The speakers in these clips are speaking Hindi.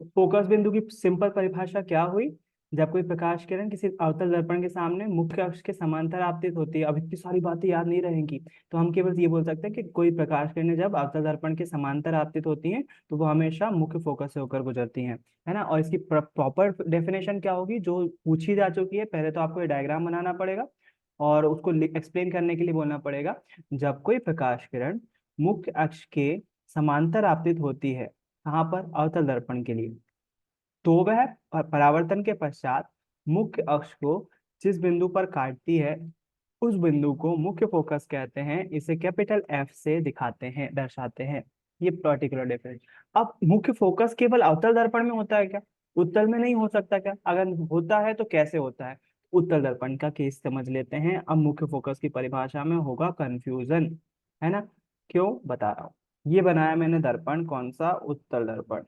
फोकस बिंदु की सिंपल परिभाषा क्या हुई? जब कोई प्रकाश किरण किसी अवतल दर्पण के सामने मुख्य अक्ष के समांतर आपतित होती है। अब इतनी सारी बातें याद नहीं रहेंगी, तो हम केवल ये बोल सकते हैं कि कोई प्रकाश किरणें जब अवतल दर्पण के समांतर आपतित होती हैं तो वो हमेशा मुख्य फोकस से होकर गुजरती हैं, है ना। और इसकी प्रॉपर डेफिनेशन क्या होगी जो पूछी जा चुकी है? पहले तो आपको ये डायग्राम बनाना पड़ेगा और उसको एक्सप्लेन करने के लिए बोलना पड़ेगा। जब कोई प्रकाश किरण मुख्य अक्ष के समांतर आपतित होती है, कहाँ पर? अवतल दर्पण के लिए, तो वह परावर्तन के पश्चात मुख्य अक्ष को जिस बिंदु पर काटती है उस बिंदु को मुख्य फोकस कहते हैं। इसे कैपिटल एफ से दिखाते हैं, दर्शाते हैं। ये पर्टिकुलर डिफरेंस। अब मुख्य फोकस केवल अवतल दर्पण में होता है क्या? उत्तल में नहीं हो सकता क्या? अगर होता है तो कैसे होता है? उत्तल दर्पण का केस समझ लेते हैं। अब मुख्य फोकस की परिभाषा में होगा कंफ्यूजन, है ना। क्यों? बता रहा हूँ। ये बनाया मैंने दर्पण, कौन सा? उत्तल दर्पण।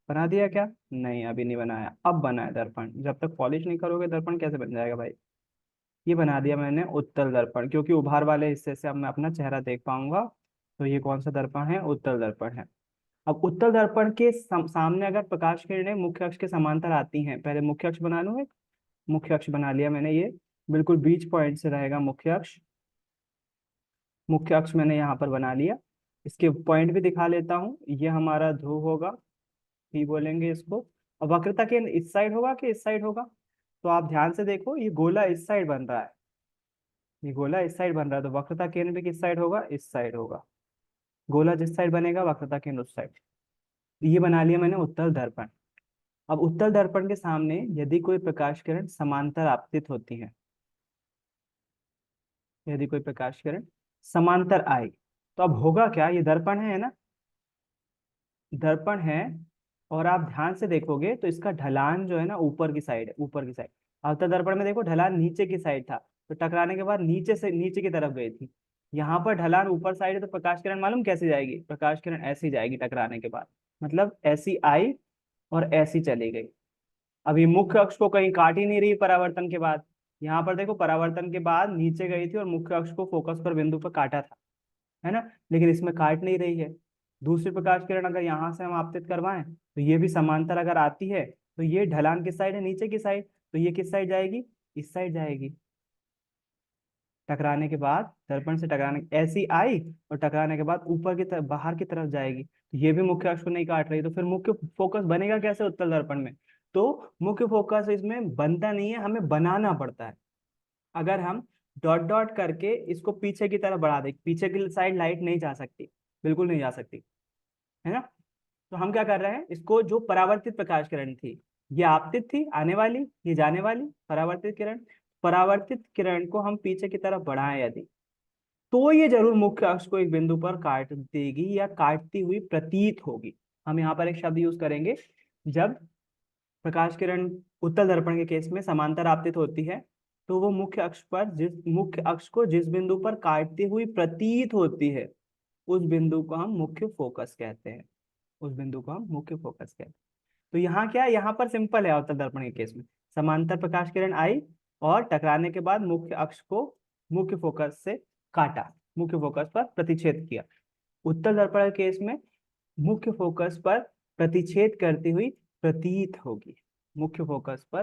बना दिया क्या? नहीं, अभी नहीं बनाया, अब बना है दर्पण। जब तक पॉलिश नहीं करोगे दर्पण कैसे बन जाएगा भाई? ये बना दिया मैंने उत्तल दर्पण, क्योंकि उभार वाले हिस्से से अब मैं अपना चेहरा देख पाऊंगा। तो ये कौन सा दर्पण है? उत्तल दर्पण है। अब उत्तल दर्पण के सामने अगर प्रकाश किरणें मुख्य अक्ष के समांतर आती हैं, पहले मुख्य अक्ष बना लूं। एक मुख्य अक्ष बना लिया मैंने, ये बिल्कुल बीच पॉइंट से रहेगा मुख्य अक्ष। मुख्य अक्ष मैंने यहाँ पर बना लिया। इसके पॉइंट भी दिखा लेता हूँ। ये हमारा ध्रुव होगा, पी बोलेंगे इसको। और वक्रता केंद्र इस साइड होगा कि इस साइड होगा? तो आप ध्यान से देखो, ये गोला इस साइड बन रहा है। ये गोला इस साइड बन रहा है, तो वक्रता केंद्र भी किस साइड होगा? इस साइड होगा। गोला जिस साइड बनेगा वक्रता केंद्र उस साइड। ये बना लिया मैंने उत्तल दर्पण। अब उत्तल दर्पण के सामने यदि कोई प्रकाश किरण समांतर आपतित होती है, यदि कोई प्रकाश किरण समांतर आए, तो अब होगा क्या? ये दर्पण है ना, दर्पण है। और आप ध्यान से देखोगे तो इसका ढलान जो है ना ऊपर की साइड है, ऊपर की साइड। अवतल दर्पण में देखो ढलान नीचे की साइड था, तो टकराने के बाद नीचे से नीचे की तरफ गई थी। यहाँ पर ढलान ऊपर साइड है, तो प्रकाश किरण मालूम कैसे जाएगी? प्रकाश किरण ऐसी जाएगी टकराने के बाद, मतलब ऐसी आई और ऐसी चली गई। अभी मुख्य अक्ष को कहीं काट ही नहीं रही परावर्तन के बाद। यहाँ पर देखो, परावर्तन के बाद नीचे गई थी और मुख्य अक्ष को फोकस पर बिंदु पर काटा था, है ना। लेकिन इसमें काट नहीं रही है। दूसरी प्रकाश किरण अगर यहाँ से हम आपतित करवाएं तो ये भी समांतर अगर आती है, तो ये ढलान किस साइड है? नीचे की साइड। तो ये किस साइड जाएगी? इस साइड जाएगी। टकराने के बाद, दर्पण से टकराने ऐसी आई और टकराने के बाद ऊपर की तरफ, बाहर की तरफ जाएगी, तो ये भी मुख्य अक्ष को नहीं काट रही। तो फिर मुख्य फोकस बनेगा कैसे उत्तल दर्पण में? तो मुख्य फोकस इसमें बनता नहीं है, हमें बनाना पड़ता है। अगर हम डॉट डॉट करके इसको पीछे की तरफ बढ़ा दें, पीछे की साइड लाइट नहीं जा सकती, बिल्कुल नहीं जा सकती, है ना। तो हम क्या कर रहे हैं, इसको जो परावर्तित प्रकाश किरण थी, ये आपतित थी आने वाली, ये जाने वाली परावर्तित किरण। परावर्तित किरण को हम पीछे की तरफ बढ़ाएं यदि, तो ये जरूर मुख्य अक्ष को एक बिंदु पर काट देगी या काटती हुई प्रतीत होगी। हम यहाँ पर एक शब्द यूज करेंगे, जब प्रकाश किरण उत्तल दर्पण के केस में समांतर आपतित होती है, तो वो मुख्य अक्ष पर मुख्य अक्ष को जिस बिंदु पर काटती हुई प्रतीत होती है, उस बिंदु को हम मुख्य फोकस कहते हैं। उस बिंदु को हम मुख्य फोकस कहते हैं। तो यहाँ क्या है? यहाँ पर सिंपल है। अवतल दर्पण के केस में समांतर प्रकाश किरण आई और टकराने के बाद मुख्य अक्ष को मुख्य फोकस से काटा, मुख्य फोकस पर प्रतिच्छेद किया। उत्तल दर्पण के केस में मुख्य फोकस पर प्रतिच्छेद करती हुई प्रतीत होगी, मुख्य फोकस पर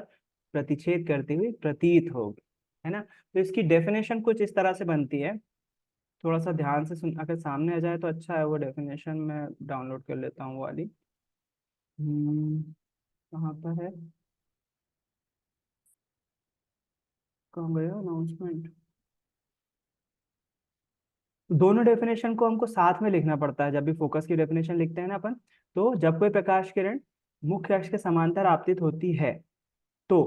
प्रतिच्छेद करती हुई प्रतीत होगी, है ना। तो इसकी डेफिनेशन कुछ इस तरह से बनती है। थोड़ा सा ध्यान से सुन, अगर सामने आ जाए तो अच्छा है। वो डेफिनेशन मैं डाउनलोड कर लेता हूँ वो वाली। कहाँ पर है? कहाँ गया अनाउंसमेंट? दोनों डेफिनेशन को हमको साथ में लिखना पड़ता है जब भी फोकस की डेफिनेशन लिखते हैं ना अपन। तो जब कोई प्रकाश किरण मुख्य अक्ष के समांतर आपतित होती है, तो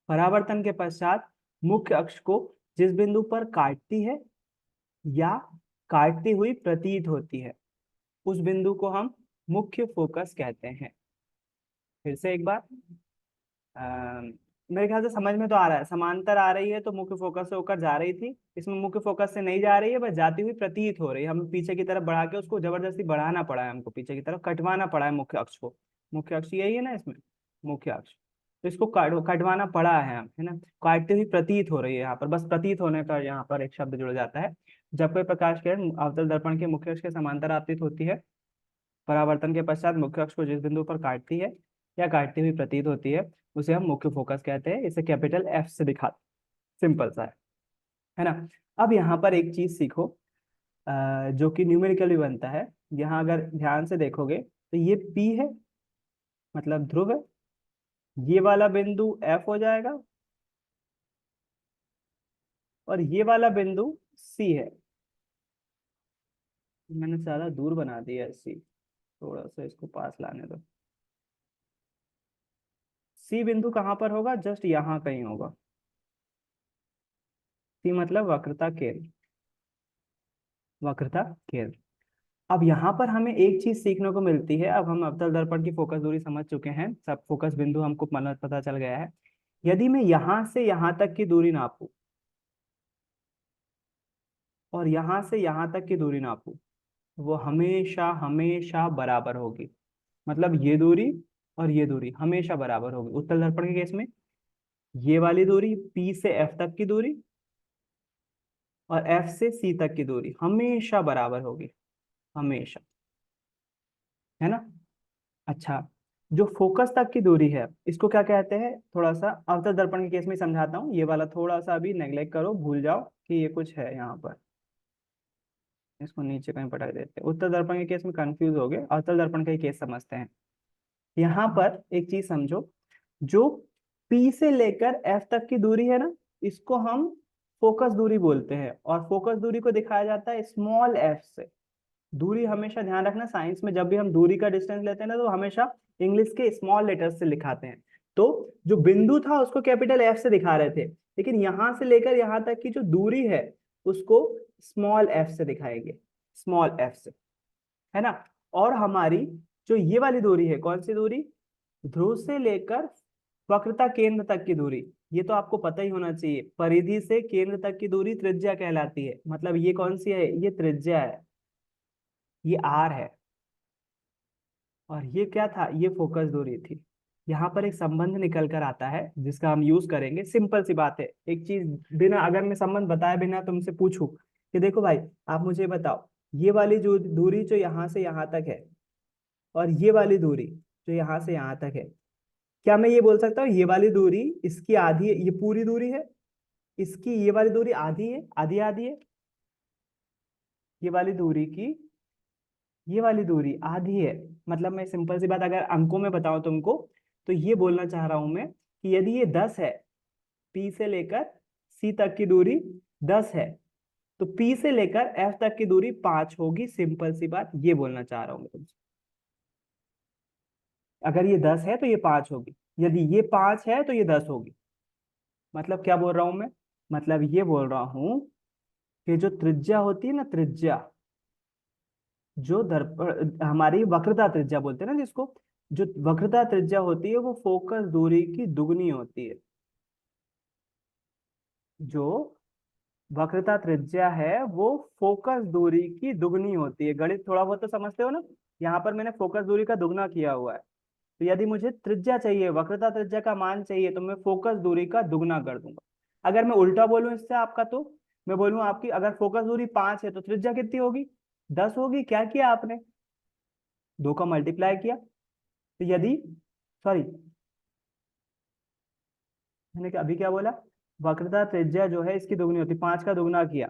परावर्तन के पश्चात मुख्य अक्ष को जिस बिंदु पर काटती है या काटती हुई प्रतीत होती है, उस बिंदु को हम मुख्य फोकस कहते हैं। फिर से एक बार, मेरे ख्याल से समझ में तो आ रहा है। समांतर आ रही है तो मुख्य फोकस से होकर जा रही थी, इसमें मुख्य फोकस से नहीं जा रही है, बस जाती हुई प्रतीत हो रही है। हमें पीछे की तरफ बढ़ा के उसको जबरदस्ती बढ़ाना पड़ा है, हमको पीछे की तरफ कटवाना पड़ा है मुख्य अक्ष को। मुख्य अक्ष यही है ना इसमें, मुख्य अक्ष। तो इसको कटवाना पड़ा है, है ना। काटती हुई प्रतीत हो रही है, यहाँ पर बस प्रतीत होने का यहाँ पर एक शब्द जुड़ जाता है। जब कोई प्रकाश किरण अवतल दर्पण के मुख्य अक्ष के समांतर आपतित होती है, परावर्तन के पश्चात मुख्य अक्ष को जिस बिंदु पर काटती है या काटती हुई प्रतीत होती है, उसे हम मुख्य फोकस कहते हैं। इसे कैपिटल एफ से दिखा, सिंपल सा है ना। अब यहाँ पर एक चीज सीखो, जो कि न्यूमेरिकल भी बनता है। यहाँ अगर ध्यान से देखोगे तो ये पी है, मतलब ध्रुव है, ये वाला बिंदु एफ हो जाएगा, और ये वाला बिंदु सी है। मैंने ज्यादा दूर बना दिया सी, थोड़ा सा इसको पास लाने दो। सी बिंदु कहाँ पर होगा, जस्ट यहाँ कहीं होगा। सी मतलब वक्रता केंद्र, वक्रता केंद्र। अब यहाँ पर हमें एक चीज सीखने को मिलती है। अब हम अवतल दर्पण की फोकस दूरी समझ चुके हैं, सब फोकस बिंदु हमको मतलब पता चल गया है। यदि मैं यहाँ से यहाँ तक की दूरी नापूं और यहाँ से यहाँ तक की दूरी नापूं, वो हमेशा हमेशा बराबर होगी। मतलब ये दूरी और ये दूरी हमेशा बराबर होगी उत्तल दर्पण के केस में। ये वाली दूरी P से F तक की दूरी और F से C तक की दूरी हमेशा बराबर होगी, हमेशा, है ना। अच्छा, जो फोकस तक की दूरी है इसको क्या कहते हैं, थोड़ा सा अवतल दर्पण के केस में समझाता हूँ। ये वाला थोड़ा सा अभी नेग्लेक्ट करो, भूल जाओ कि ये कुछ है यहाँ पर। इसको नीचे कहीं पटक देते हैं। उत्तल दर्पण के केस में कंफ्यूज हो गए, अवतल दर्पण का ही केस समझते हैं। यहाँ पर एक चीज समझो, जो P से लेकर F तक की दूरी है ना, इसको हम फोकस दूरी बोलते हैं, और फोकस दूरी को दिखाया जाता है स्मॉल f से। दूरी हमेशा ध्यान रखना, साइंस में जब भी हम दूरी का डिस्टेंस लेते हैं ना, तो हमेशा इंग्लिश के स्मॉल लेटर्स से लिखाते हैं। तो जो बिंदु था उसको कैपिटल एफ से दिखा रहे थे, लेकिन यहां से लेकर यहां तक की जो दूरी है उसको स्मॉल एफ से दिखाएंगे, स्मॉल एफ से, है ना। और हमारी जो ये वाली दूरी है, कौन सी दूरी, ध्रुव से लेकर वक्रता केंद्र तक की दूरी, ये तो आपको पता ही होना चाहिए। परिधि से केंद्र तक की दूरी त्रिज्या कहलाती है। मतलब ये कौन सी है, ये त्रिज्या है, ये आर है, और ये क्या था, ये फोकस दूरी थी। यहाँ पर एक संबंध निकल कर आता है जिसका हम यूज करेंगे। सिंपल सी बात है, एक चीज बिना, अगर मैं संबंध बताए बिना तुमसे पूछूं कि देखो भाई आप मुझे बताओ, ये वाली जो दूरी जो यहाँ से यहाँ तक है, और ये वाली दूरी जो यहाँ से यहाँ तक है, क्या मैं ये बोल सकता हूँ ये वाली दूरी इसकी आधी है, ये पूरी दूरी है, इसकी ये वाली दूरी आधी है, आधी आधी है, ये वाली दूरी की ये वाली दूरी आधी है। मतलब मैं सिंपल सी बात अगर अंकों में बताऊं तुमको, तो ये बोलना चाह रहा हूं मैं कि यदि ये 10 है, P से लेकर C तक की दूरी 10 है, तो P से लेकर F तक की दूरी 5 होगी। सिंपल सी बात ये बोलना चाह रहा हूं मैं तुमसे। अगर ये 10 है तो ये 5 होगी, यदि ये 5 है तो ये 10 होगी। मतलब क्या बोल रहा हूं मैं, मतलब ये बोल रहा हूं कि जो त्रिज्या होती है ना, त्रिज्या, जो दर्पण हमारी वक्रता त्रिज्या बोलते हैं ना जिसको, जो वक्रता त्रिज्या होती है वो फोकस दूरी की दुगनी होती है। जो वक्रता त्रिज्या है वो फोकस दूरी की दुगनी होती है। गणित थोड़ा बहुत तो समझते हो ना, यहाँ पर मैंने फोकस दूरी का दुगना किया हुआ है। तो यदि मुझे त्रिज्या चाहिए, वक्रता त्रिज्या का मान चाहिए, तो मैं फोकस दूरी का दुगना कर दूंगा। अगर मैं उल्टा बोलूं इससे आपका, तो मैं बोलूं आपकी अगर फोकस दूरी 5 है तो त्रिज्या कितनी होगी, 10 होगी। क्या किया आपने, दो का मल्टीप्लाई किया। तो यदि, सॉरी, मैंने अभी क्या बोला, वक्रता त्रिज्या जो है इसकी दुगनी होती है, 5 का दुगना किया।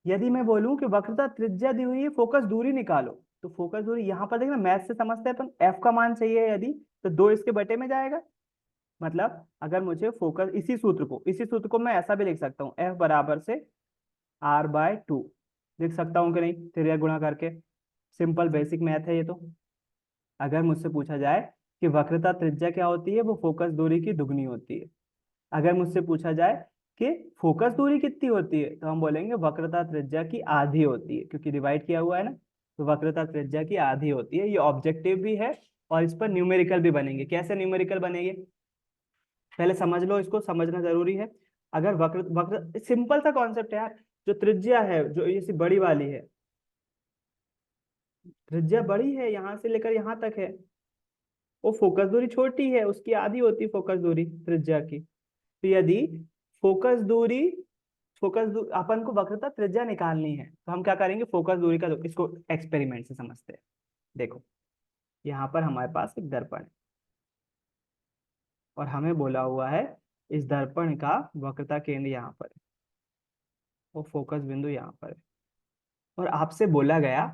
यदि मैं बोलूं कि वक्रता त्रिज्या दी हुई है, फोकस दूरी निकालो, तो फोकस दूरी यहाँ पर देखना, मैथ से समझते हैं अपन, एफ का मान चाहिए यदि, तो 2 इसके बटे में जाएगा। मतलब अगर मुझे फोकस, इसी सूत्र को मैं ऐसा भी लिख सकता हूँ, एफ बराबर से r/2 लिख सकता हूँ कि नहीं, त्रिज्या गुणा करके। सिंपल बेसिक मैथ है ये तो। अगर मुझसे पूछा जाए कि वक्रता त्रिज्या क्या होती है, वो फोकस दूरी की दुगनी होती है। अगर मुझसे पूछा जाए कि फोकस दूरी कितनी होती है, तो हम बोलेंगे वक्रता त्रिज्या की आधी होती है, क्योंकि डिवाइड किया हुआ है ना। तो वक्रता त्रिज्या की आधी होती है। ये ऑब्जेक्टिव भी है, और इस पर न्यूमेरिकल भी बनेंगे। कैसे न्यूमेरिकल बनेंगे, पहले समझ लो, इसको समझना जरूरी है। अगर वक्र वक्र सिंपल सा कॉन्सेप्ट है यार, जो त्रिज्या है जो ये बड़ी वाली है, त्रिज्या बड़ी है यहाँ से लेकर यहाँ तक है, वो फोकस दूरी छोटी है, उसकी आधी होती है फोकस दूरी त्रिज्या की। तो यदि फोकस दूरी अपन को वक्रता त्रिज्या निकालनी है, तो हम क्या करेंगे, फोकस दूरी का इसको एक्सपेरिमेंट से समझते हैं। देखो यहाँ पर हमारे पास एक दर्पण है, और हमें बोला हुआ है इस दर्पण का वक्रता केंद्र यहाँ पर है, वो फोकस बिंदु यहाँ पर है। और आपसे बोला गया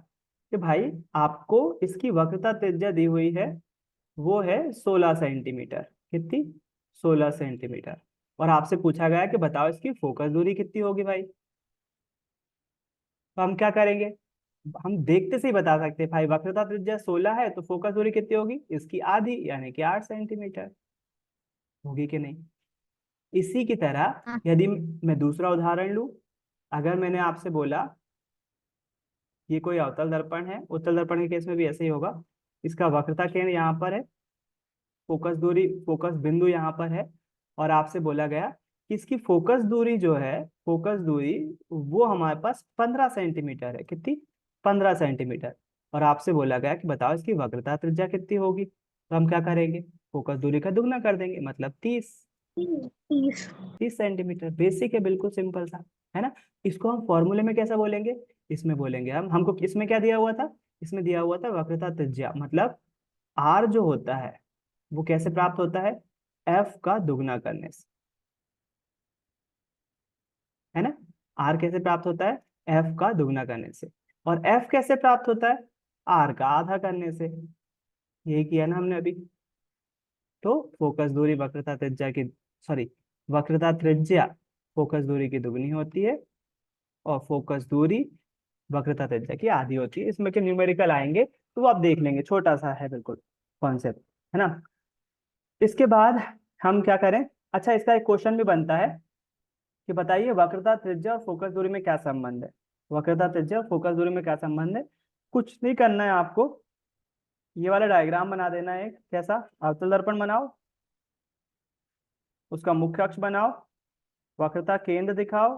कि भाई आपको इसकी वक्रता त्रिज्या दी हुई है, वो है 16 सेंटीमीटर। कितनी? 16 सेंटीमीटर। और आपसे पूछा गया कि बताओ इसकी फोकस दूरी कितनी होगी भाई। तो हम क्या करेंगे, हम देखते से ही बता सकते हैं भाई वक्रता त्रिज्या 16 है तो फोकस दूरी कितनी होगी, इसकी आधी यानी कि 8 सेंटीमीटर। होगी कि नहीं? इसी की तरह हाँ। यदि मैं दूसरा उदाहरण लूं, अगर मैंने आपसे बोला ये कोई अवतल दर्पण है, उत्तल दर्पण के केस में भी ऐसे ही होगा, इसका वक्रता केंद्र यहाँ पर है, फोकस दूरी फोकस बिंदु यहाँ पर है, और आपसे बोला गया कि इसकी फोकस दूरी जो है, फोकस दूरी वो हमारे पास 15 सेंटीमीटर है। कितनी? 15 सेंटीमीटर। और आपसे बोला गया कि बताओ इसकी वक्रता त्रिज्या कितनी होगी। तो हम क्या करेंगे, फोकस दूरी का दुगना कर देंगे, मतलब 30। 30। 30 सेंटीमीटर, बेसिक है, बिल्कुल सिंपल सा, है ना। इसको हम फॉर्मूले में कैसा बोलेंगे, इसमें बोलेंगे हम, हमको इसमें क्या दिया हुआ था, इसमें दिया हुआ था वक्रता त्रिज्या, मतलब आर जो होता है वो कैसे प्राप्त होता है, एफ का दुगना करने से, है ना। आर कैसे प्राप्त होता है, एफ का दुगना करने से। और एफ कैसे प्राप्त होता है, आर का आधा करने से। यही किया ना हमने अभी। तो फोकस दूरी वक्रता त्रिज्या की, सॉरी, वक्रता त्रिज्या फोकस दूरी की दुगनी होती है, और फोकस दूरी वक्रता त्रिज्या की आधी होती है। इसमें के न्यूमेरिकल आएंगे तो वो आप देख लेंगे, छोटा सा है बिल्कुल कॉन्सेप्ट, है ना। इसके बाद हम क्या करें, अच्छा इसका एक क्वेश्चन भी बनता है कि बताइए वक्रता त्रिज्या और फोकस दूरी में क्या संबंध है। वक्रता त्रिज्या और फोकस दूरी में क्या संबंध है, कुछ नहीं करना है आपको, ये वाला डायग्राम बना देना है। एक कैसा, अवतल दर्पण बनाओ, उसका मुख्य अक्ष बनाओ, वक्रता केंद्र दिखाओ,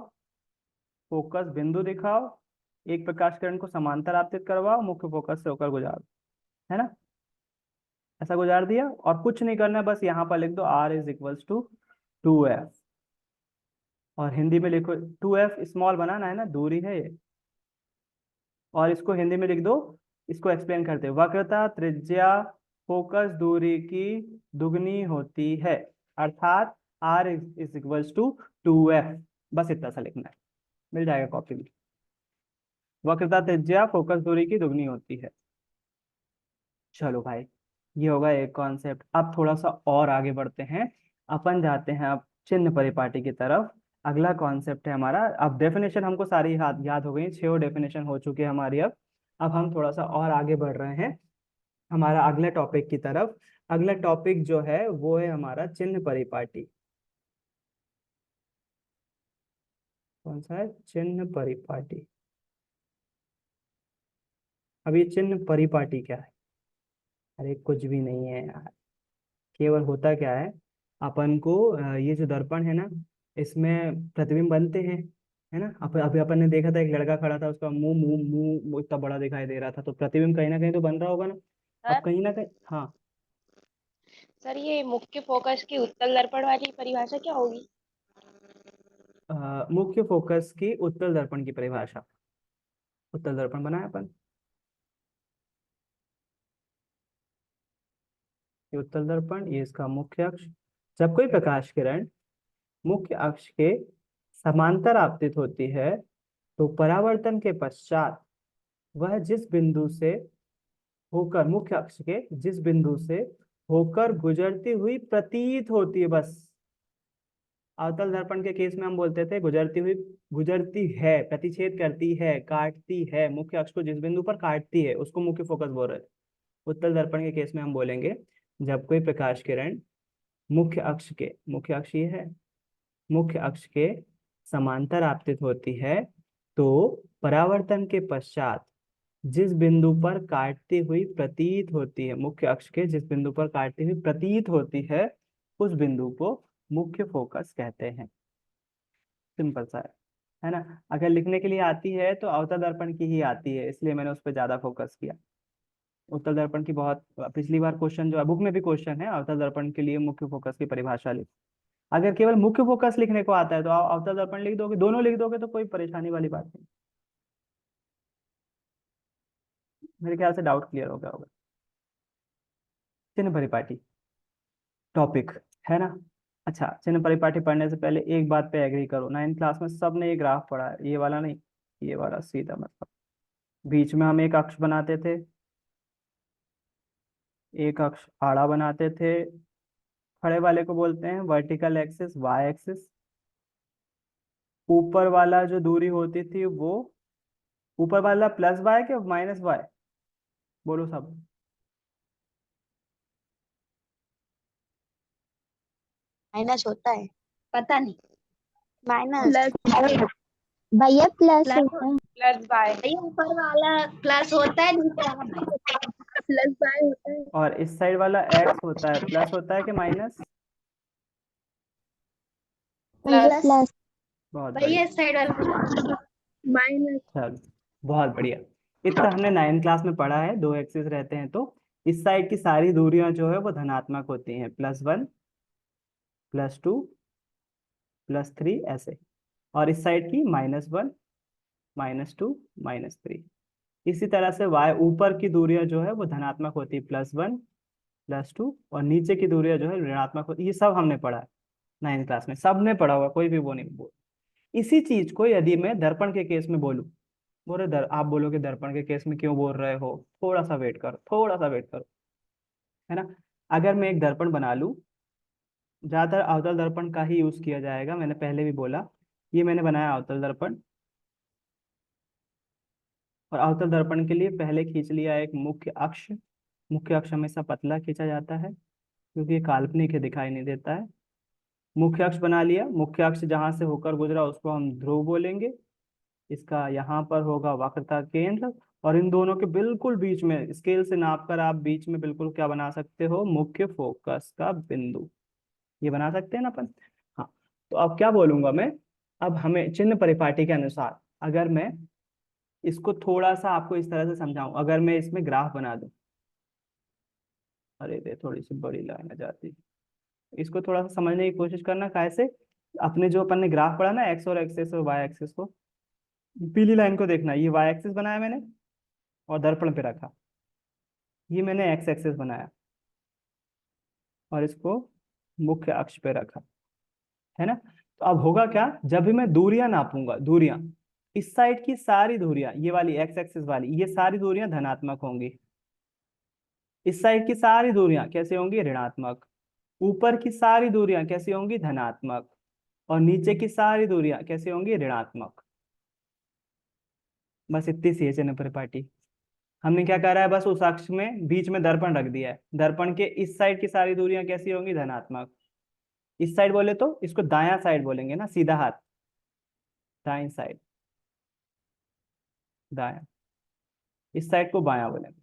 फोकस बिंदु दिखाओ, एक प्रकाश किरण को समांतर आपतित करवाओ, मुख्य फोकस से होकर गुजारो, है ना। ऐसा गुजार दिया और कुछ नहीं करना है, बस यहाँ पर लिख दो R = 2F। और हिंदी में लिखो, 2F स्मॉल बनाना है ना, दूरी है ये। और इसको हिंदी में लिख दो, इसको एक्सप्लेन करते हैं, वक्रता त्रिज्या फोकस दूरी की दुगनी होती है, अर्थात R = 2F। बस इतना सा लिखना है, मिल जाएगा कॉपी में। वक्रता त्रिज्या फोकस दूरी की दुगनी होती है। चलो भाई, ये होगा एक कॉन्सेप्ट। अब थोड़ा सा और आगे बढ़ते हैं, अपन जाते हैं अब चिन्ह परिपाटी की तरफ। अगला कॉन्सेप्ट है हमारा, अब डेफिनेशन हमको सारी याद याद हो गई, 6 डेफिनेशन हो चुकी है हमारी। अब हम थोड़ा सा और आगे बढ़ रहे हैं हमारा अगले टॉपिक की तरफ। अगला टॉपिक जो है वो है हमारा चिन्ह परिपाटी। कौन सा है, चिन्ह परिपाटी। अब ये चिन्ह परिपाटी क्या है, अरे कुछ भी नहीं है यार। केवल होता क्या है, अपन को ये जो दर्पण है ना, इसमें प्रतिबिंब बनते हैं, है ना। अभी अपन ने देखा था एक लड़का खड़ा था, उसका मुंह मुंह मुंह इतना बड़ा दिखाई दे रहा था, तो प्रतिबिंब कहीं ना कहीं तो बन रहा होगा ना। अब सर कहीं ना कहीं, हाँ। सर ये मुख्य फोकस की उत्तल दर्पण वाली परिभाषा क्या होगी? मुख्य फोकस की उत्तल दर्पण की परिभाषा, उत्तल दर्पण बनाया अपन, ये उत्तल दर्पण, ये इसका मुख्य अक्ष। जब कोई प्रकाश किरण मुख्य अक्ष के समांतर आपतित होती है तो परावर्तन के पश्चात वह जिस बिंदु से होकर, मुख्य अक्ष के जिस बिंदु से होकर गुजरती हुई प्रतीत होती है, बस। अवतल दर्पण के केस में हम बोलते थे गुजरती हुई, गुजरती है, प्रतिच्छेद करती है, काटती है, मुख्य अक्ष को जिस बिंदु पर काटती है उसको मुख्य फोकस बोल रहे थे। उत्तल दर्पण के केस में हम बोलेंगे जब कोई प्रकाश किरण मुख्य अक्ष के, मुख्य अक्ष ये है, मुख्य अक्ष के समांतर आपतित होती है तो परावर्तन के पश्चात जिस बिंदु पर काटती हुई प्रतीत होती है, मुख्य अक्ष के जिस बिंदु पर काटती हुई प्रतीत होती है, उस बिंदु को मुख्य फोकस कहते हैं। सिंपल सा है ना। अगर लिखने के लिए आती है तो अवतल दर्पण की ही आती है, इसलिए मैंने उस पर ज्यादा फोकस किया। उत्तल दर्पण की बहुत पिछली बार क्वेश्चन जो है बुक में भी क्वेश्चन है, अवतल दर्पण के लिए मुख्य फोकस की परिभाषा लिख। अगर केवल मुख्य फोकस लिखने को आता है तो आप अवतल दर्पण लिख दोगे, दोनों लिख दोगे तो कोई परेशानी वाली बात नहीं। मेरे ख्याल से डाउट क्लियर हो गया होगा। चिन्ह परिपाटी, टॉपिक, है ना। अच्छा, चिन्ह परिपाटी पढ़ने से पहले एक बात पे एग्री करो, 9th क्लास में सबने ये ग्राफ पढ़ा है, ये वाला नहीं, ये वाला सीधा, मतलब बीच में हम एक अक्ष बनाते थे, एक अक्ष आड़ा बनाते थे, खड़े वाले को बोलते हैं वर्टिकल एक्सिस, वाई एक्सिस। ऊपर वाला जो दूरी होती थी वो, ऊपर वाला प्लस वाई के माइनस वाई, बोलो सब। माइनस होता है, पता नहीं। प्लस माइनस भैया प्लस प्लस होता है। प्लस बाय, ऊपर वाला प्लस होता है, दूसरा माइनस। प्लस बाय होता है। और इस साइड वाला एक्स होता है, प्लस होता है कि माइनस? भैया प्लस प्लस। बहुत भैया बढ़िया, इस साइड वाला माइनस। चलो बहुत बढ़िया। इतना हमने 9th क्लास में पढ़ा है, दो एक्सिस रहते हैं तो इस साइड की सारी दूरियां जो है वो धनात्मक होती हैं, +1, +2, +3 ऐसे। और इस साइड की -1, -2, -3। इसी तरह से y ऊपर की दूरियां जो है वो धनात्मक होती है, +1, +2, और नीचे की दूरियां जो है ऋणात्मक होती है। ये सब हमने पढ़ा है 9th क्लास में, सबने पढ़ा हुआ, कोई भी वो नहीं बोल। इसी चीज को यदि मैं दर्पण के केस में बोलूं, बोले आप बोलोगे दर्पण के केस में क्यों बोल रहे हो, थोड़ा सा वेट करो, थोड़ा सा वेट करो, है ना। अगर मैं एक दर्पण बना लूं, ज्यादातर अवतल दर्पण का ही यूज किया जाएगा, मैंने पहले भी बोला, ये मैंने बनाया अवतल दर्पण। और अवतल दर्पण के लिए पहले खींच लिया एक मुख्य अक्ष। मुख्य अक्ष हमेशा पतला खींचा जाता है क्योंकि ये काल्पनिक है, दिखाई नहीं देता है। मुख्य अक्ष बना लिया, मुख्य अक्ष जहां से होकर गुजरा उसको हम ध्रुव बोलेंगे। इसका यहाँ पर होगा वक्र का केंद्र, और इन दोनों के बिल्कुल बीच में स्केल से नापकर आप बीच में बिल्कुल क्या बना सकते हो, मुख्य फोकस का बिंदु। ये बना सकते हैं ना अपन। हाँ, तो अब क्या बोलूंगा मैं, अब हमें चिन्ह परिपाटी के अनुसार अगर मैं इसको थोड़ा सा आपको इस तरह से समझाऊं, अगर मैं इसमें ग्राफ बना दूं, अरे रे थोड़ी सी बड़ी लाइन आ जाती, इसको थोड़ा सा समझने की कोशिश करना, कैसे अपने जो अपन ने ग्राफ पढ़ा ना, एक्स और एक्सेस और वाई एक्सिस को, पीली लाइन को देखना, ये वाई एक्सिस बनाया मैंने और दर्पण पे रखा, ये मैंने एक्स एक्सिस बनाया और इसको मुख्य अक्ष पे रखा, है ना। तो अब होगा क्या, जब भी मैं दूरियां नापूंगा, दूरियां, इस साइड की सारी दूरियां, ये वाली एक्स एक्सिस वाली, ये सारी दूरियां धनात्मक होंगी। इस साइड की सारी दूरियां कैसे होंगी, ऋणात्मक। ऊपर की सारी दूरियां कैसी होंगी, धनात्मक। और नीचे की सारी दूरियां कैसी होंगी, ऋणात्मक। बस इतनी सी है चिन्ह परिपाटी। हमने क्या करा है, बस उस अक्ष में बीच में दर्पण रख दिया है, दर्पण के इस साइड की सारी दूरियां कैसी होंगी, धनात्मक। इस साइड बोले तो इसको दायां साइड बोलेंगे ना, सीधा हाथ, दाएं साइड, दायां। इस साइड को बायां बोलेंगे।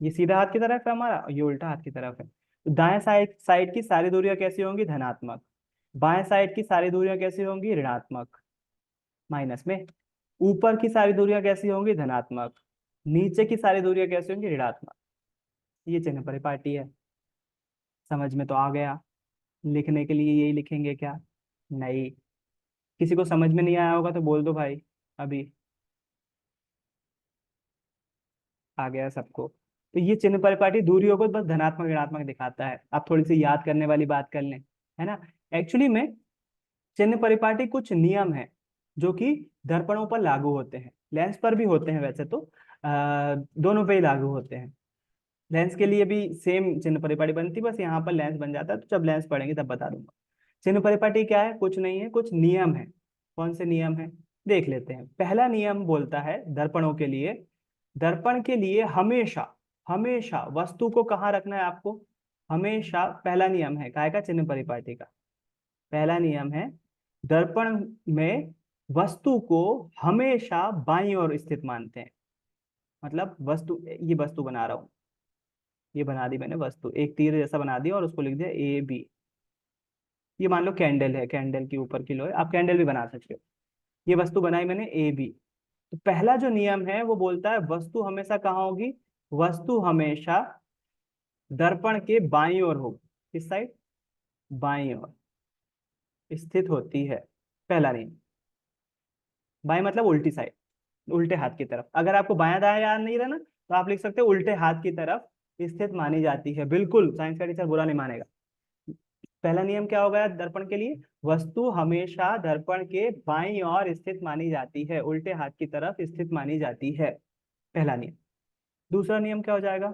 ये सीधा हाथ की तरफ है हमारा, ये उल्टा हाथ की तरफ है। तो दाएं साइड साइड की सारी दूरियां कैसी होंगी, धनात्मक। बाएं साइड की सारी दूरियां कैसी होंगी, ऋणात्मक, माइनस में। ऊपर की सारी दूरियां कैसी होंगी, धनात्मक। नीचे की सारी दूरियां कैसी होंगी, ऋणात्मक। ये चिन्ह परिपाटी है। समझ में तो आ गया। लिखने के लिए यही लिखेंगे क्या, नहीं। किसी को समझ में नहीं आया होगा तो बोल दो भाई, अभी आ गया सबको। तो ये चिन्ह परिपाटी दूरियों को बस धनात्मक ऋणात्मक दिखाता है। आप थोड़ी सी याद करने वाली बात कर लें, है ना। एक्चुअली में चिन्ह परिपाटी कुछ नियम है जो कि दर्पणों पर लागू होते हैं, लेंस पर भी होते हैं वैसे तो, दोनों पे ही लागू होते हैं। लेंस के लिए भी सेम चिन्ह परिपाटी बनती, बस यहाँ पर लेंस बन जाता है, तो जब लेंस पढ़ेंगे तब बता दूंगा। चिन्ह परिपाटी क्या है, कुछ नहीं है, कुछ नियम है। कौन से नियम है, देख लेते हैं। पहला नियम बोलता है दर्पणों के लिए, दर्पण के लिए हमेशा, हमेशा वस्तु को कहाँ रखना है आपको, हमेशा, पहला नियम है काय का, चिन्ह परिपाटी का पहला नियम है, दर्पण में वस्तु को हमेशा बाईं ओर स्थित मानते हैं। मतलब वस्तु, ये वस्तु बना रहा हूं, ये बना दी मैंने वस्तु, एक तीर जैसा बना दिया और उसको लिख दिया AB। ये मान लो कैंडल है, कैंडल के ऊपर की लो है, आप कैंडल भी बना सकते हो। ये वस्तु बनाई मैंने AB। तो पहला जो नियम है वो बोलता है वस्तु हमेशा कहाँ होगी, वस्तु हमेशा दर्पण के बाईं ओर होगी। किस साइड, बाईं ओर स्थित होती है, पहला नियम। बाएं मतलब उल्टी साइड, उल्टे हाथ की तरफ। अगर आपको बायां दायां याद नहीं रहा ना, तो आप लिख सकते हो उल्टे हाथ की तरफ स्थित मानी जाती है। बिल्कुल, साइंस का टीचर बुरा नहीं मानेगा। पहला नियम क्या हो गया दर्पण के लिए? वस्तु हमेशा दर्पण के बाईं ओर स्थित मानी जाती है, उल्टे हाथ की तरफ स्थित मानी जाती है, पहला नियम। दूसरा नियम क्या हो जाएगा?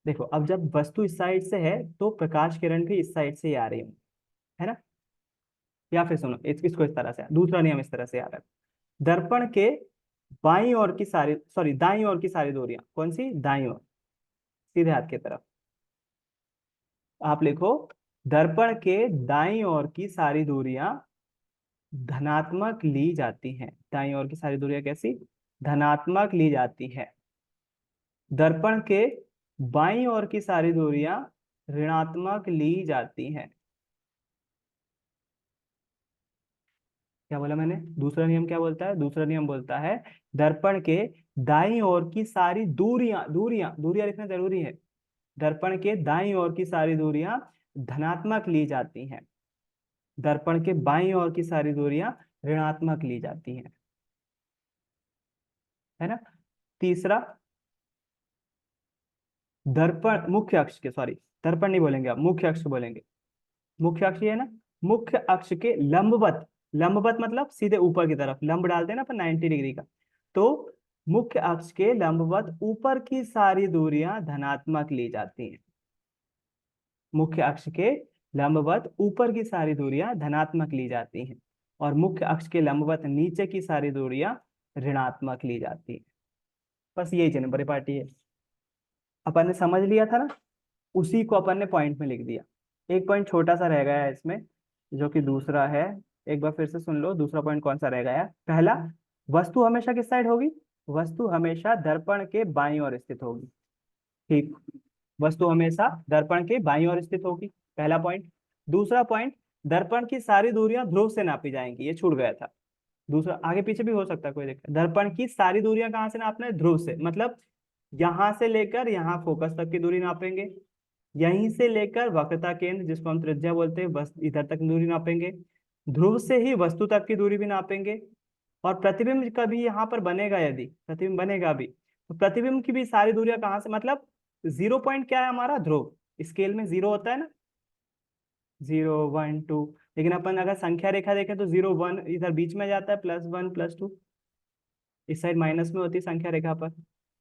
देखो, अब जब वस्तु इस साइड से है तो प्रकाश किरण भी इस साइड से ही आ रही है ना? या फिर सुनो, इसको इस तरह से, दूसरा नियम इस तरह से याद है। दर्पण के बाईं ओर की सारी, सॉरी दाईं ओर की सारी दूरियां, कौन सी? दाईं ओर, सीधे हाथ की तरफ आप लिखो, दर्पण के दाईं ओर की सारी दूरियां धनात्मक ली जाती हैं। दाईं ओर की सारी दूरियां कैसी? धनात्मक ली जाती है। दर्पण के बाईं ओर की सारी दूरियां ऋणात्मक ली जाती हैं। क्या बोला मैंने? दूसरा नियम क्या बोलता है? दूसरा नियम बोलता है दर्पण के दाईं ओर की सारी दूरियां, दूरियां दूरियां लिखना जरूरी है, दर्पण के दाईं ओर की सारी दूरियां धनात्मक ली जाती हैं, दर्पण के बाईं ओर की सारी दूरियां ऋणात्मक ली जाती हैं, है ना? तीसरा, दर्पण मुख्य अक्ष के, सॉरी दर्पण नहीं बोलेंगे, आप मुख्य अक्ष बोलेंगे। मुख्य अक्ष ये है ना, मुख्य अक्ष के लंबवत, लंबवत मतलब सीधे ऊपर की तरफ, लंब डालते हैं ना अपन 90 डिग्री का, तो मुख्य अक्ष के लंबवत ऊपर की सारी दूरियां धनात्मक ली जाती हैं। मुख्य अक्ष के लंबवत ऊपर की सारी दूरियां धनात्मक ली जाती हैं और मुख्य अक्ष के लंबवत नीचे की सारी दूरियां ऋणात्मक ली जाती हैं। बस यही चिन्ह परिपाटी है, अपन ने समझ लिया था ना, उसी को अपन ने पॉइंट में लिख दिया। एक पॉइंट छोटा सा रह गया है इसमें, जो कि दूसरा है। एक बार फिर से सुन लो, दूसरा पॉइंट कौन सा रह गया है? पहला, वस्तु हमेशा किस साइड होगी? वस्तु हमेशा दर्पण के बाईं ओर स्थित होगी। ठीक, वस्तु हमेशा दर्पण के बाईं ओर स्थित होगी, पहला पॉइंट। दूसरा पॉइंट, दर्पण की सारी दूरियां ध्रुव से नापी जाएंगी, ये छूट गया था। दूसरा, आगे पीछे भी हो सकता है, कोई दिक्कत। दर्पण की सारी दूरियां कहाँ से नापना है? ध्रुव से, मतलब यहां से लेकर यहाँ फोकस तक की दूरी नापेंगे, यहीं से लेकर वक्रता केंद्र जिसको हम त्रिज्या बोलते हैं, बस इधर तक की दूरी नापेंगे, ध्रुव से ही वस्तु तक की दूरी भी नापेंगे। और प्रतिबिंब कभी यहाँ पर बनेगा, यदि प्रतिबिंब बनेगा भी, तो प्रतिबिंब की भी सारी दूरियां कहाँ से, मतलब जीरो पॉइंट क्या है हमारा? ध्रुव। स्केल में जीरो होता है ना, 0 1 2, लेकिन अपन अगर संख्या रेखा देखें तो 0 1 इधर बीच में जाता है, +1 +2 इस साइड माइनस में होती है संख्या रेखा पर।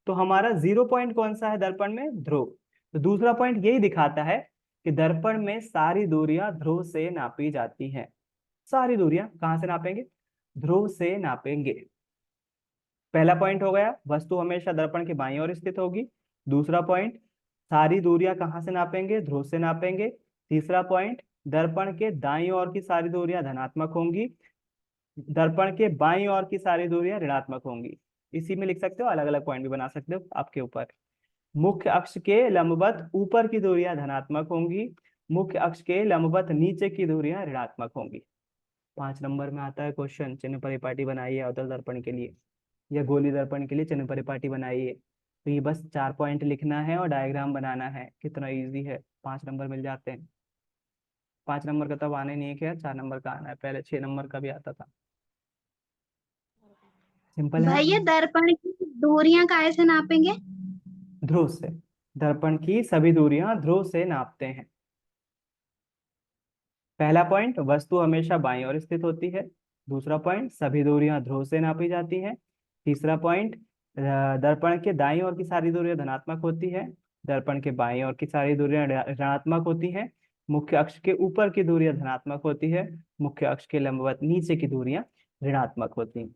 तो हमारा जीरो पॉइंट कौन सा है दर्पण में? ध्रुव। तो दूसरा पॉइंट यही दिखाता है कि दर्पण में सारी दूरियां ध्रुव से नापी जाती हैं। सारी दूरियां कहाँ से नापेंगे? ध्रुव से नापेंगे। पहला पॉइंट हो गया, वस्तु हमेशा दर्पण के बाईं ओर स्थित होगी। दूसरा पॉइंट, सारी दूरियां कहाँ से नापेंगे? ध्रुव से नापेंगे। तीसरा पॉइंट, दर्पण के दाईं ओर की सारी दूरियां धनात्मक होंगी, दर्पण के बाईं ओर की सारी दूरियां ऋणात्मक होंगी। इसी में लिख सकते हो, अलग अलग पॉइंट भी बना सकते हो, आपके ऊपर। मुख्य अक्ष के लंबवत ऊपर की दूरियां धनात्मक होंगी, मुख्य अक्ष के लंबवत नीचे की दूरियां ऋणात्मक होंगी। 5 नंबर में आता है क्वेश्चन, चिन्ह परिपाटी बनाइए अवतल दर्पण के लिए या गोली दर्पण के लिए चिन्ह परिपाटी बनाइए। तो ये बस 4 पॉइंट लिखना है और डायग्राम बनाना है, कितना इजी है, 5 नंबर मिल जाते हैं। 5 नंबर का तब आने नहीं है, खैर 4 नंबर का आना है, पहले 6 नंबर का भी आता था। सिंपल है ना? भैया दर्पण की दूरियां काहे से नापेंगे? ध्रुव से, दर्पण की सभी दूरियां ध्रुव से नापते हैं। पहला पॉइंट, वस्तु हमेशा बाईं ओर स्थित होती है। दूसरा पॉइंट, सभी दूरियां ध्रुव से नापी जाती हैं। तीसरा पॉइंट, दर्पण के दाईं ओर की सारी दूरियां धनात्मक होती है, दर्पण के बाईं ओर की सारी दूरियां ऋणात्मक होती हैं। मुख्य अक्ष के ऊपर की दूरियां धनात्मक होती है, मुख्य अक्ष के लंबवत नीचे की दूरियां ऋणात्मक होती हैं।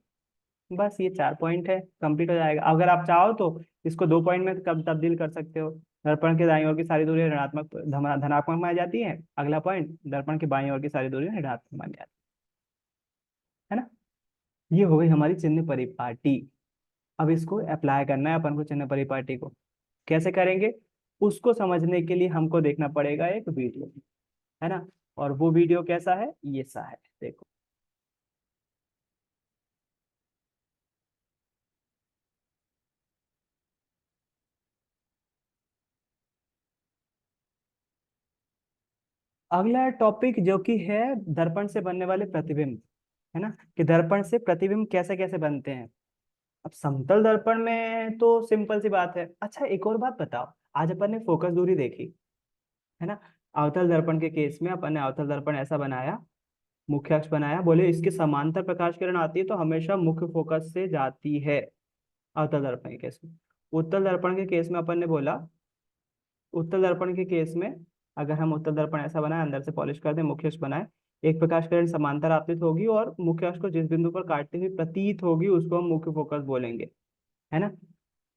बस ये 4 पॉइंट है, कंप्लीट हो जाएगा। अगर आप चाहो तो इसको 2 पॉइंट में कब तब्दील कर सकते हो। दर्पण के दाईं ओर की सारी दूरियां ऋणात्मक धनात्मक मानी जाती है, अगला पॉइंट, दर्पण के बाईं ओर की सारी दूरियां ऋणात्मक मानी जाती है ना? ये हो गई हमारी चिन्ह परिपाटी। अब इसको अप्लाई करना है अपन को, चिन्ह परिपाटी को कैसे करेंगे उसको समझने के लिए हमको देखना पड़ेगा एक वीडियो, है ना? और वो वीडियो कैसा है? ये सा है, देखो। अगला टॉपिक जो कि है दर्पण से बनने वाले प्रतिबिंब, है ना, कि दर्पण से प्रतिबिंब कैसे कैसे बनते हैं। अब समतल दर्पण में तो सिंपल सी बात है। अच्छा एक और बात बताओ, आज अपन ने फोकस दूरी देखी है ना। अवतल दर्पण के केस में अपन ने अवतल दर्पण ऐसा बनाया, मुख्य अक्ष बनाया, बोले इसके समांतर प्रकाश किरण आती है तो हमेशा मुख्य फोकस से जाती है अवतल दर्पण के केस में। उत्तल दर्पण के केस में अपन ने बोला, उत्तल दर्पण के केस में अगर हम उत्तल दर्पण ऐसा बनाए, अंदर से पॉलिश कर दें, मुख्य अक्ष बनाए, एक प्रकाश किरण समांतर आपतित होगी और मुख्य अक्ष को जिस बिंदु पर काटती हुई प्रतीत होगी उसको हम मुख्य फोकस बोलेंगे, है ना।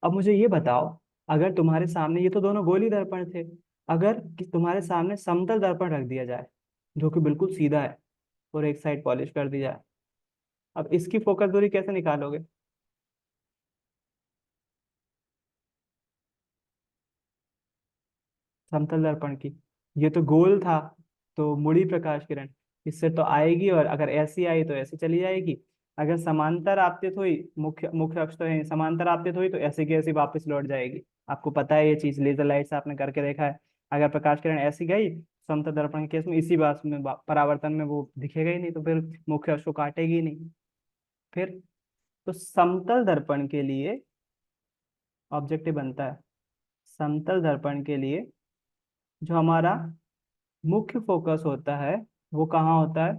अब मुझे ये बताओ, अगर तुम्हारे सामने, ये तो दोनों गोली दर्पण थे, अगर तुम्हारे सामने समतल दर्पण रख दिया जाए जो कि बिल्कुल सीधा है और एक साइड पॉलिश कर दी जाए, अब इसकी फोकस दूरी कैसे निकालोगे? समतल दर्पण की, ये तो गोल था तो मुड़ी प्रकाश किरण इससे तो आएगी, और अगर ऐसी आई तो ऐसी चली जाएगी। अगर समांतर आपतित हुई, मुख्य मुख्य अक्ष तो है, समांतर आपतित हुई तो ऐसे की ऐसी वापस लौट जाएगी। आपको पता है ये चीज, लेजर लाइट से आपने करके देखा है। अगर प्रकाश किरण ऐसी गई समतल दर्पण के केस में, इसी बात में परावर्तन में वो दिखेगा ही नहीं, तो फिर मुख्य अक्ष को काटेगी ही नहीं। फिर तो समतल दर्पण के लिए ऑब्जेक्टिव बनता है, समतल दर्पण के लिए जो हमारा मुख्य फोकस होता है वो कहाँ होता है,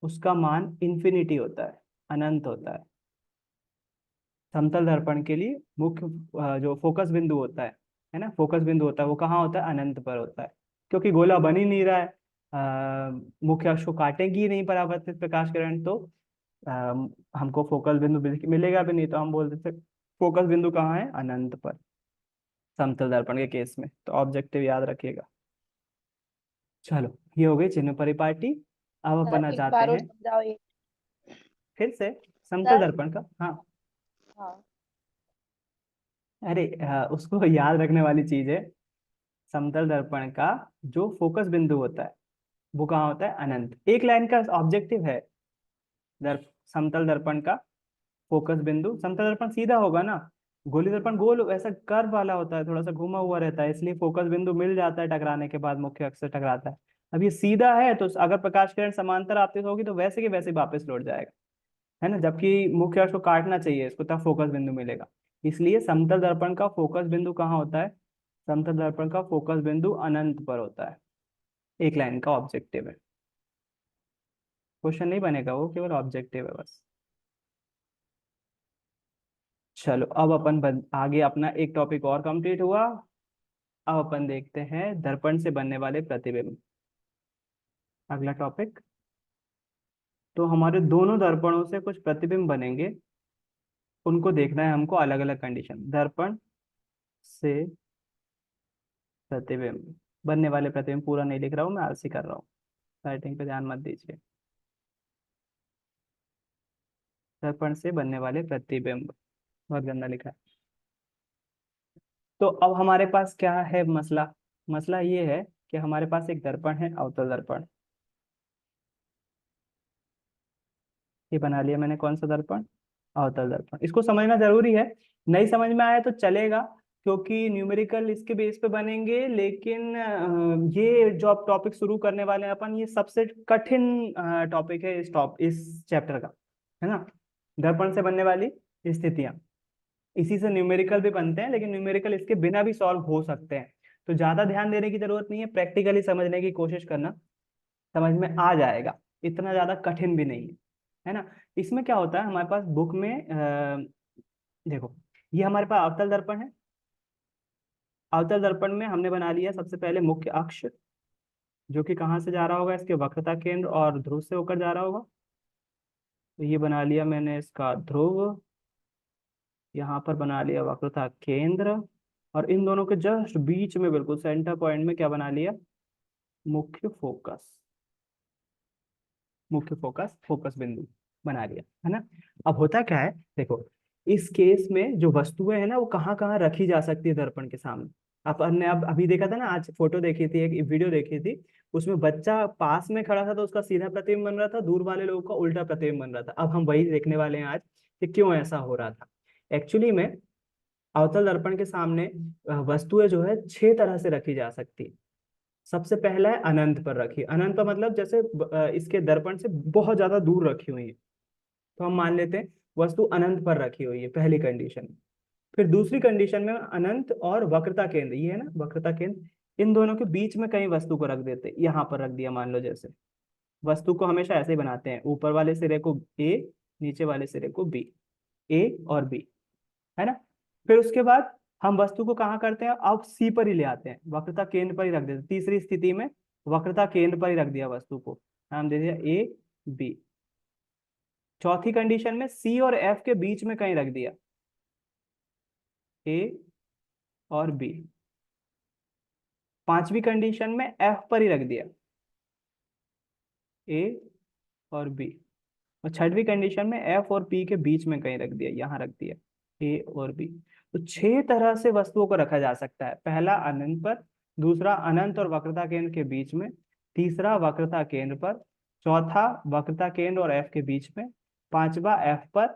उसका मान इन्फिनिटी होता है, अनंत होता है। समतल दर्पण के लिए मुख्य जो फोकस बिंदु होता है ना, फोकस बिंदु होता है वो कहाँ होता है, अनंत पर होता है। क्योंकि गोला बन ही नहीं रहा है, मुख्य अक्ष को काटेगी ही नहीं परावर्तित प्रकाश किरण, तो अ, हमको फोकस बिंदु मिलेगा भी नहीं, तो हम बोल देते फोकस बिंदु कहाँ है, अनंत पर, समतल दर्पण के केस में। तो ऑब्जेक्टिव याद रखिएगा। चलो ये हो गई चिन्ह परिपाटी। अब सर अपन आ एक जाते बार और हैं समझाओ ये। फिर से समतल सर। दर्पण का। हाँ, हाँ। अरे उसको याद रखने वाली चीज है। समतल दर्पण का जो फोकस बिंदु होता है वो कहाँ होता है, अनंत। एक लाइन का ऑब्जेक्टिव है समतल दर्पण का फोकस बिंदु। समतल दर्पण सीधा होगा ना, गोली दर्पण गोल वैसा कर्व वाला होता है, थोड़ा सा घुमा हुआ रहता है, इसलिए फोकस बिंदु मिल जाता है टकराने के बाद, मुख्य अक्ष से टकराता है। अब ये सीधा है तो अगर प्रकाश किरण समांतर आपतित होगी तो वैसे के वैसे वापस लौट जाएगा, है ना, जबकि मुख्य अक्ष को काटना चाहिए इसको, तब फोकस बिंदु मिलेगा। इसलिए समतल दर्पण का फोकस बिंदु कहाँ होता है, समतल दर्पण का फोकस बिंदु अनंत पर होता है। एक लाइन का ऑब्जेक्टिव है, क्वेश्चन नहीं बनेगा, वो केवल ऑब्जेक्टिव है बस। चलो अब अपन आगे अपना एक टॉपिक और कंप्लीट हुआ। अब अपन देखते हैं दर्पण से बनने वाले प्रतिबिंब, अगला टॉपिक। तो हमारे दोनों दर्पणों से कुछ प्रतिबिंब बनेंगे, उनको देखना है हमको अलग अलग कंडीशन। दर्पण से प्रतिबिंब, बनने वाले प्रतिबिंब, पूरा नहीं लिख रहा हूँ मैं, आलसी कर रहा हूँ, राइटिंग पे ध्यान मत दीजिए। दर्पण से बनने वाले प्रतिबिंब, बहुत गंदा लिखा है। तो अब हमारे पास क्या है मसला, मसला ये है कि हमारे पास एक दर्पण है, अवतल दर्पण। ये बना लिया मैंने, कौन सा दर्पण, अवतल दर्पण। इसको समझना जरूरी है, नहीं समझ में आया तो चलेगा, क्योंकि न्यूमेरिकल इसके बेस पे बनेंगे, लेकिन ये जो आप टॉपिक शुरू करने वाले हैं अपन, ये सबसे कठिन टॉपिक है इस चैप्टर का, है ना। दर्पण से बनने वाली स्थितियां, इसी से न्यूमेरिकल भी बनते हैं, लेकिन न्यूमेरिकल इसके बिना भी सॉल्व हो सकते हैं। तो ज्यादा ध्यान देने की जरूरत नहीं है, प्रैक्टिकली समझने की कोशिश करना, समझ में आ जाएगा, इतना ज्यादा कठिन भी नहीं है ना। इसमें क्या होता है हमारे पास बुक में, देखो ये हमारे पास अवतल दर्पण है। अवतल दर्पण में हमने बना लिया सबसे पहले मुख्य अक्ष, जो कि कहाँ से जा रहा होगा, इसके वक्रता केंद्र और ध्रुव से होकर जा रहा होगा। तो ये बना लिया मैंने इसका ध्रुव, यहाँ पर बना लिया वक्रता केंद्र, और इन दोनों के जस्ट बीच में बिल्कुल सेंटर पॉइंट में क्या बना लिया, मुख्य फोकस, मुख्य फोकस, फोकस बिंदु बना लिया, है ना। अब होता क्या है, देखो इस केस में जो वस्तुएं हैं ना वो कहाँ कहाँ रखी जा सकती है दर्पण के सामने। अपन ने अब अभी देखा था ना, आज फोटो देखी थी, एक वीडियो देखी थी, उसमें बच्चा पास में खड़ा था तो उसका सीधा प्रतिबिंब बन रहा था, दूर वाले लोगों का उल्टा प्रतिबिंब बन रहा था। अब हम वही देखने वाले हैं आज कि क्यों ऐसा हो रहा था। एक्चुअली में अवतल दर्पण के सामने वस्तुएं जो है 6 तरह से रखी जा सकती है। सबसे पहला है अनंत पर रखी, अनंत पर मतलब जैसे इसके दर्पण से बहुत ज्यादा दूर रखी हुई है। तो हम मान लेते हैं वस्तु अनंत पर रखी हुई है, पहली कंडीशन। फिर दूसरी कंडीशन में अनंत और वक्रता केंद्र, ये है ना वक्रता केंद्र, इन दोनों के बीच में कहीं वस्तु को रख देते, यहाँ पर रख दिया मान लो। जैसे वस्तु को हमेशा ऐसे ही बनाते हैं, ऊपर वाले सिरे को ए, नीचे वाले सिरे को बी, ए और बी, है ना। फिर उसके बाद हम वस्तु को कहाँ करते हैं, अब सी पर ही ले आते हैं, वक्रता केंद्र पर ही रख देते हैं। तीसरी स्थिति में वक्रता केंद्र पर ही रख दिया वस्तु को, नाम दे दिया ए बी। चौथी कंडीशन में सी और एफ के बीच में कहीं रख दिया, ए और बी। पांचवी कंडीशन में एफ पर ही रख दिया, ए और बी। और छठवीं कंडीशन में एफ और पी के बीच में कहीं रख दिया, यहां रख दिया, ए और बी। तो 6 तरह से वस्तुओं को रखा जा सकता है। पहला अनंत पर, दूसरा अनंत और वक्रता केंद्र के बीच में, तीसरा वक्रता केंद्र पर, चौथा वक्रता केंद्र और एफ के बीच में, पांचवा एफ पर,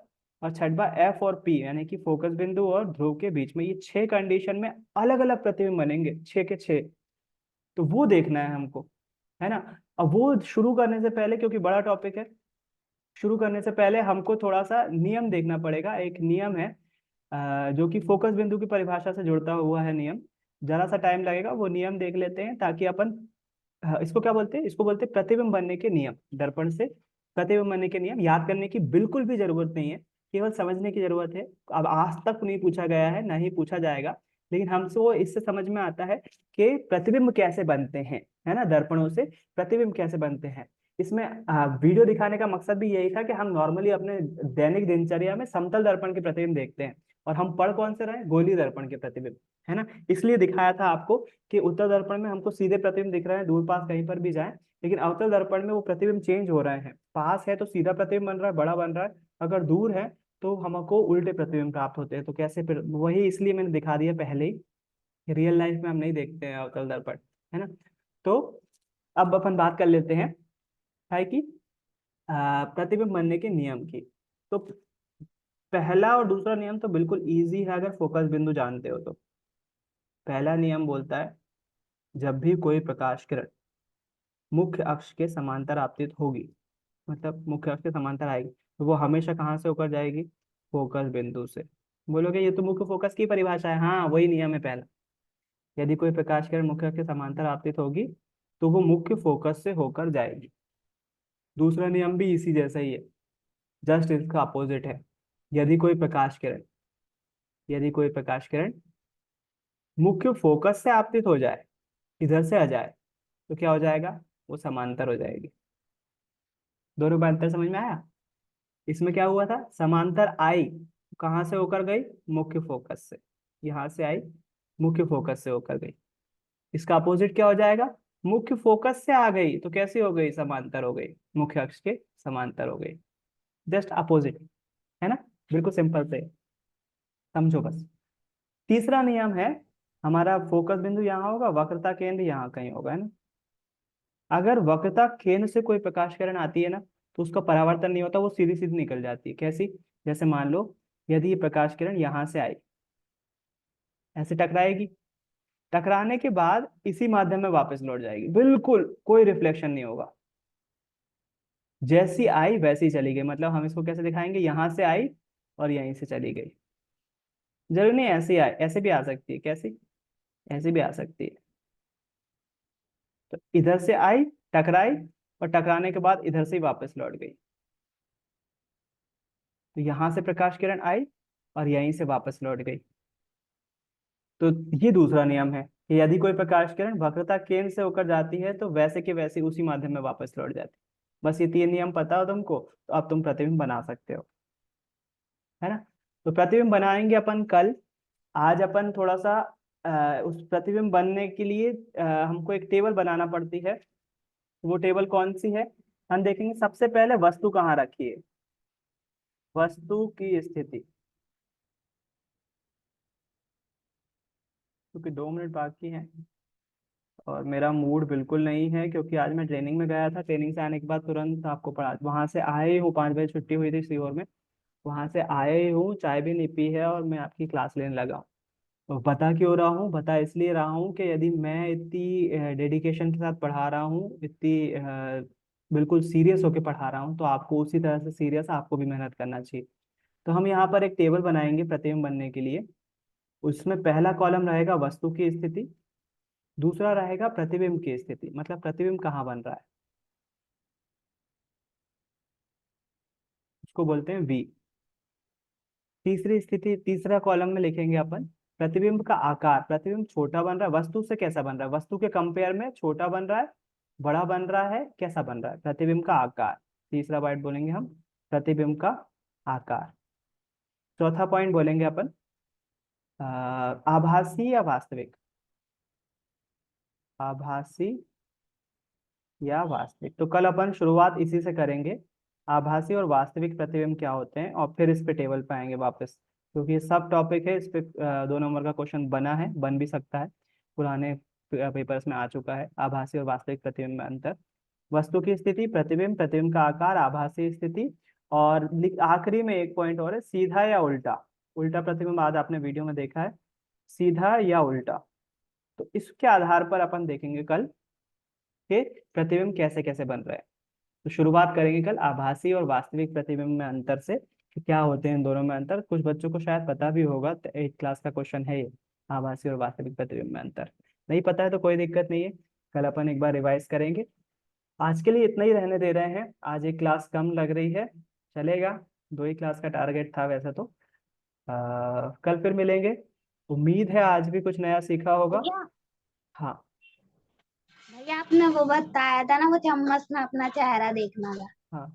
और छठवा एफ और पी यानी कि फोकस बिंदु और ध्रुव के बीच में। ये 6 कंडीशन में अलग अलग प्रतिबिंब बनेंगे, 6 के 6। तो वो देखना है हमको, है ना। अब वो शुरू करने से पहले, क्योंकि बड़ा टॉपिक है, शुरू करने से पहले हमको थोड़ा सा नियम देखना पड़ेगा। एक नियम है जो कि फोकस बिंदु की परिभाषा से जुड़ता हुआ है नियम। जरा सा टाइम लगेगा, वो नियम देख लेते हैं ताकि अपन इसको क्या बोलते हैं, इसको बोलते हैं प्रतिबिंब बनने के नियम। दर्पण से प्रतिबिंब बनने के नियम याद करने की बिल्कुल भी जरूरत नहीं है, केवल समझने की जरूरत है। अब आज तक नहीं पूछा गया है, ना ही पूछा जाएगा, लेकिन हमसे वो इससे समझ में आता है कि प्रतिबिंब कैसे बनते हैं, है ना, दर्पणों से प्रतिबिंब कैसे बनते हैं। इसमें वीडियो दिखाने का मकसद भी यही था कि हम नॉर्मली अपने दैनिक दिनचर्या में समतल दर्पण के प्रतिबिंब देखते हैं, और हम पढ़ कौन से रहे, गोलीय दर्पण के प्रतिबिंब, है ना। इसलिए दिखाया था आपको कि उत्तल दर्पण में हमको सीधे प्रतिबिंब दिख रहे हैं, दूर पास कहीं पर भी जाए, लेकिन अवतल दर्पण में वो प्रतिबिंब चेंज हो रहे हैं। पास है तो सीधा प्रतिबिंब बन रहा है, बड़ा बन रहा है, अगर दूर है तो हमको उल्टे प्रतिबिंब प्राप्त होते हैं। तो कैसे, फिर वही इसलिए मैंने दिखा दिया पहले ही, रियल लाइफ में हम नहीं देखते हैं अवतल दर्पण, है ना। तो अब अपन बात कर लेते हैं है कि प्रतिबिंब बनने के नियम की। तो पहला और दूसरा नियम तो बिल्कुल इजी है अगर फोकस बिंदु जानते हो तो। पहला नियम बोलता है जब भी कोई प्रकाश किरण मुख्य अक्ष के समांतर आपतित होगी, मतलब मुख्य अक्ष के समांतर आएगी, तो वो हमेशा कहाँ से होकर जाएगी, फोकस बिंदु से। बोलोगे ये तो मुख्य फोकस की परिभाषा है, हाँ वही नियम है पहला। यदि कोई प्रकाश किरण मुख्य अक्ष के समांतर आपतित होगी तो वो मुख्य फोकस से होकर जाएगी। दूसरा नियम भी इसी जैसा ही है, जस्ट इसका अपोजिट है। यदि कोई प्रकाश किरण, यदि कोई प्रकाश किरण मुख्य फोकस से आपतित हो जाए, इधर से आ जाए, तो क्या हो जाएगा, वो समांतर हो जाएगी। दोनों में अंतर समझ में आया। इसमें क्या हुआ था, समांतर आई, कहाँ से होकर गई, मुख्य फोकस से, यहाँ से आई, मुख्य फोकस से होकर गई। इसका अपोजिट क्या हो जाएगा, मुख्य फोकस से आ गई तो कैसी हो गई, समांतर हो गई, मुख्य अक्ष के समांतर हो गई। जस्ट अपोजिट, है ना, बिल्कुल सिंपल से समझो बस। तीसरा नियम है, हमारा फोकस बिंदु यहाँ होगा, वक्रता केंद्र यहाँ कहीं होगा, है ना। अगर वक्रता केंद्र से कोई प्रकाश किरण आती है ना, तो उसका परावर्तन नहीं होता, वो सीधी सीधी निकल जाती है। कैसी, जैसे मान लो यदि ये प्रकाश किरण यहाँ से आई, ऐसे टकराएगी, टकराने के बाद इसी माध्यम में वापस लौट जाएगी, बिल्कुल कोई रिफ्लेक्शन नहीं होगा। जैसी आई वैसी चली गई, मतलब हम इसको कैसे दिखाएंगे, यहाँ से आई और यहीं से चली गई। जरूरी नहीं ऐसे ही आए, ऐसे भी आ सकती है, कैसी, ऐसे भी आ सकती है। तो इधर से आई, टकराई, और टकराने के बाद इधर से ही वापस लौट गई। तो यहां से प्रकाश किरण आई और यहीं से वापस लौट गई। तो ये दूसरा नियम है कि यदि कोई प्रकाश किरण वक्रता केंद्र से होकर जाती है तो वैसे के वैसे उसी माध्यम में वापस लौट जाती है। बस ये 3 नियम पता हो तुमको तो अब तुम प्रतिबिंब बना सकते हो, है ना। तो प्रतिबिंब बनाएंगे अपन कल। आज अपन थोड़ा सा उस प्रतिबिंब बनने के लिए हमको एक टेबल बनाना पड़ती है। वो टेबल कौन सी है, हम देखेंगे। सबसे पहले वस्तु कहाँ रखी है, वस्तु की स्थिति, क्योंकि 2 मिनट बाकी हैं और मेरा मूड बिल्कुल नहीं है, क्योंकि आज मैं ट्रेनिंग में गया था। ट्रेनिंग से आने के बाद तुरंत आपको पढ़ा, वहां से आए ही हूँ, 5 बजे छुट्टी हुई थी सीहोर में, वहां से आए ही हूँ, चाय भी नहीं पी है और मैं आपकी क्लास लेने लगा हूँ। तो बता क्यों रहा हूँ, बता इसलिए रहा हूँ कि यदि मैं इतनी डेडिकेशन के साथ पढ़ा रहा हूँ, इतनी बिल्कुल सीरियस होके पढ़ा रहा हूँ, तो आपको उसी तरह से सीरियस आपको भी मेहनत करना चाहिए। तो हम यहाँ पर एक टेबल बनाएंगे प्रतिबिंब बनने के लिए। उसमें पहला कॉलम रहेगा वस्तु की स्थिति, दूसरा रहेगा प्रतिबिंब की स्थिति, मतलब प्रतिबिंब कहाँ बन रहा है, उसको बोलते हैं वी। तीसरी स्थिति, तीसरा कॉलम में लिखेंगे अपन प्रतिबिंब का आकार, प्रतिबिंब छोटा बन रहा है, वस्तु से कैसा बन रहा है, वस्तु के कंपेयर में छोटा बन रहा है, बड़ा बन रहा है, कैसा बन रहा है, प्रतिबिंब का आकार। तीसरा पॉइंट बोलेंगे हम प्रतिबिंब का आकार। चौथा पॉइंट बोलेंगे अपन आभासी या वास्तविक, आभासी या वास्तविक। तो कल अपन शुरुआत इसी से करेंगे, आभासी और वास्तविक प्रतिबिंब क्या होते हैं, और फिर इस पे टेबल पे आएंगे वापस, क्योंकि ये सब टॉपिक है। इस पे 2 नंबर का क्वेश्चन बना है, बन भी सकता है, पुराने पेपर्स में आ चुका है। आभासी और वास्तविक प्रतिबिंब में अंतर, वस्तु की स्थिति, प्रतिबिंब, प्रतिबिंब का आकार, आभासी स्थिति, और आखिरी में एक पॉइंट और है सीधा या उल्टा। उल्टा प्रतिबिंब आज आपने वीडियो में देखा है, सीधा या उल्टा। तो इसके आधार पर अपन देखेंगे कल कि प्रतिबिंब कैसे कैसे बन रहे हैं। तो शुरुआत करेंगे कल आभासी और वास्तविक प्रतिबिंब में अंतर से, कि क्या होते हैं इन दोनों में अंतर। कुछ बच्चों को शायद पता भी होगा, तो 8th क्लास का क्वेश्चन है ये, आभासी और वास्तविक प्रतिबिंब में अंतर। नहीं पता है तो कोई दिक्कत नहीं है, कल अपन एक बार रिवाइज करेंगे। आज के लिए इतना ही रहने दे रहे हैं, आज एक क्लास कम लग रही है, चलेगा, 2 ही क्लास का टारगेट था वैसे तो। कल फिर मिलेंगे, उम्मीद है आज भी कुछ नया सीखा होगा। भैया हाँ भैया आपने वो बताया था ना, वो चम्मच में अपना चेहरा देखना था, हाँ,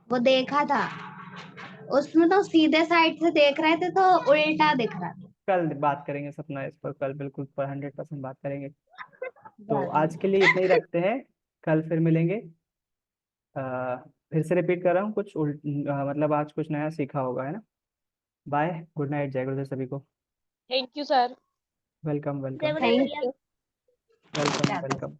वो देखा था, उसमें तो सीधे साइड से देख रहे थे तो उल्टा दिख रहा था। कल बात करेंगे सपना इस पर, कल बिल्कुल पर 100% बात करेंगे। तो ज़्यादा आज के लिए इतना ही रखते हैं, कल फिर मिलेंगे। फिर से रिपीट कर रहा हूँ, कुछ मतलब आज कुछ नया सीखा होगा, है ना। बाय, गुड नाइट, जय गुरुदेव सभी को। Thank you sir. Welcome welcome thank you. Welcome welcome.